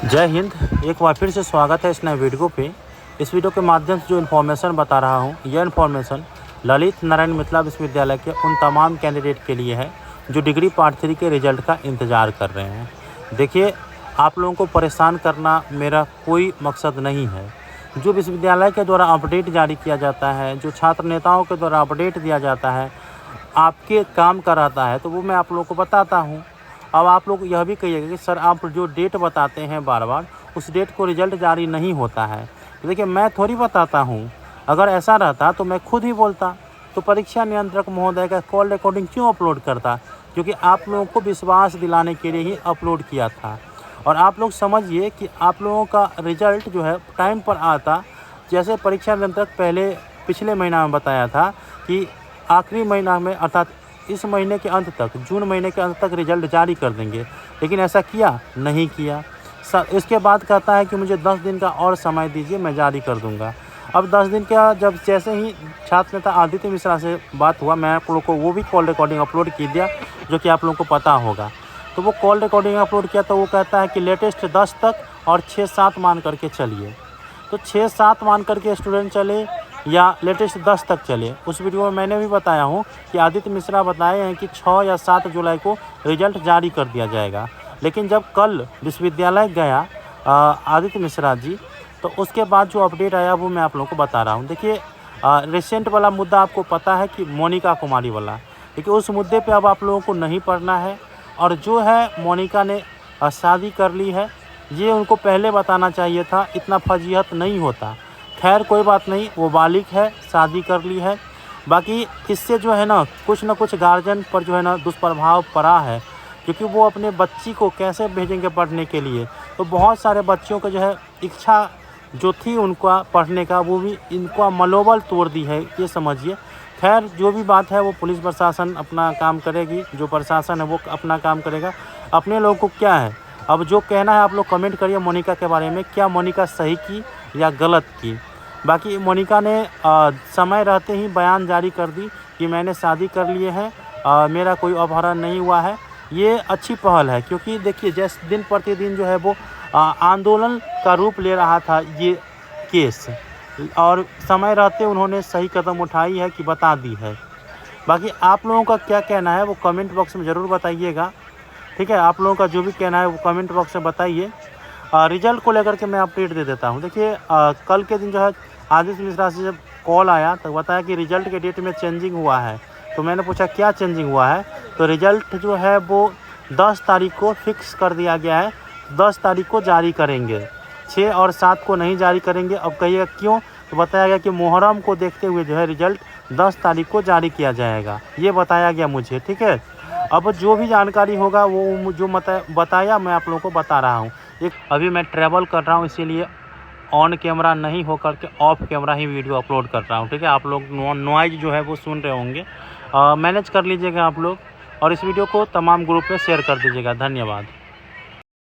जय हिंद। एक बार फिर से स्वागत है इस नए वीडियो पे। इस वीडियो के माध्यम से जो इन्फॉर्मेशन बता रहा हूँ, यह इन्फॉर्मेशन ललित नारायण मिथिला विश्वविद्यालय के उन तमाम कैंडिडेट के लिए है जो डिग्री पार्ट 3 के रिजल्ट का इंतज़ार कर रहे हैं। देखिए, आप लोगों को परेशान करना मेरा कोई मकसद नहीं है। जो विश्वविद्यालय के द्वारा अपडेट जारी किया जाता है, जो छात्र नेताओं के द्वारा अपडेट दिया जाता है, आपके काम कराता है, तो वो मैं आप लोगों को बताता हूँ। अब आप लोग यह भी कहिएगा कि सर आप जो डेट बताते हैं बार बार, उस डेट को रिज़ल्ट जारी नहीं होता है। तो देखिए, मैं थोड़ी बताता हूँ। अगर ऐसा रहता तो मैं खुद ही बोलता। तो परीक्षा नियंत्रक महोदय का कॉल रिकॉर्डिंग क्यों अपलोड करता? क्योंकि आप लोगों को विश्वास दिलाने के लिए ही अपलोड किया था। और आप लोग समझिए कि आप लोगों का रिज़ल्ट जो है टाइम पर आता। जैसे परीक्षा नियंत्रक पिछले महीना में बताया था कि आखिरी महीना में, अर्थात इस महीने के अंत तक, जून महीने के अंत तक रिज़ल्ट जारी कर देंगे, लेकिन ऐसा किया नहीं किया। इसके बाद कहता है कि मुझे 10 दिन का और समय दीजिए, मैं जारी कर दूंगा। अब 10 दिन का जब जैसे ही छात्र नेता आदित्य मिश्रा से बात हुआ, मैं आप लोगों को वो भी कॉल रिकॉर्डिंग अपलोड की दिया, जो कि आप लोगों को पता होगा। तो वो कॉल रिकॉर्डिंग अपलोड किया तो वो कहता है कि लेटेस्ट 10 तक और 6-7 मान करके चलिए। तो 6-7 मान करके स्टूडेंट चले या लेटेस्ट 10 तक चले। उस वीडियो में मैंने भी बताया हूँ कि आदित्य मिश्रा बताए हैं कि 6 या 7 जुलाई को रिज़ल्ट जारी कर दिया जाएगा। लेकिन जब कल विश्वविद्यालय गया आदित्य मिश्रा जी, तो उसके बाद जो अपडेट आया वो मैं आप लोगों को बता रहा हूँ। देखिए, रिसेंट वाला मुद्दा आपको पता है कि मोनिका कुमारी वाला। देखिए, उस मुद्दे पे अब आप लोगों को नहीं पढ़ना है। और जो है मोनिका ने शादी कर ली है, ये उनको पहले बताना चाहिए था, इतना फजीहत नहीं होता। खैर कोई बात नहीं, वो बालिग है, शादी कर ली है। बाकी इससे जो है ना कुछ गार्जियन पर जो है ना दुष्प्रभाव पड़ा है, क्योंकि वो अपने बच्ची को कैसे भेजेंगे पढ़ने के लिए। तो बहुत सारे बच्चों को जो है इच्छा जो थी उनका पढ़ने का, वो भी इनका मनोबल तोड़ दी है, ये समझिए। खैर जो भी बात है वो पुलिस प्रशासन अपना काम करेगी, जो प्रशासन है वो अपना काम करेगा। अपने लोगों को क्या है, अब जो कहना है आप लोग कमेंट करिए मोनिका के बारे में, क्या मोनिका सही की या गलत की। बाकी मोनिका ने समय रहते ही बयान जारी कर दी कि मैंने शादी कर लिए हैं, मेरा कोई अपहरण नहीं हुआ है। ये अच्छी पहल है, क्योंकि देखिए जैसे दिन प्रतिदिन जो है वो आंदोलन का रूप ले रहा था ये केस, और समय रहते उन्होंने सही कदम उठाई है कि बता दी है। बाकी आप लोगों का क्या कहना है वो कमेंट बॉक्स में ज़रूर बताइएगा। ठीक है, आप लोगों का जो भी कहना है वो कमेंट बॉक्स में बताइए। रिजल्ट को लेकर के मैं अपडेट दे देता हूँ। देखिए, कल के दिन जो है आदित्य मिश्रा से जब कॉल आया तो बताया कि रिजल्ट के डेट में चेंजिंग हुआ है। तो मैंने पूछा क्या चेंजिंग हुआ है, तो रिजल्ट जो है वो 10 तारीख को फिक्स कर दिया गया है, 10 तारीख को जारी करेंगे, 6 और 7 को नहीं जारी करेंगे। अब कहिएगा क्यों, तो बताया गया कि मुहर्रम को देखते हुए जो है रिजल्ट 10 तारीख को जारी किया जाएगा, ये बताया गया मुझे। ठीक है, अब जो भी जानकारी होगा वो जो बताया मैं आप लोगों को बता रहा हूँ। अभी मैं ट्रैवल कर रहा हूँ, इसीलिए ऑन कैमरा नहीं होकर के of camera he video upload कर रहा हूँ। ठीक है, आप लोग नॉइज जो है वो सुन रहे होंगे, मैनेज कर लीजिएगा आप लोग। और इस वीडियो को तमाम ग्रुप में शेयर कर दीजिएगा। धन्यवाद।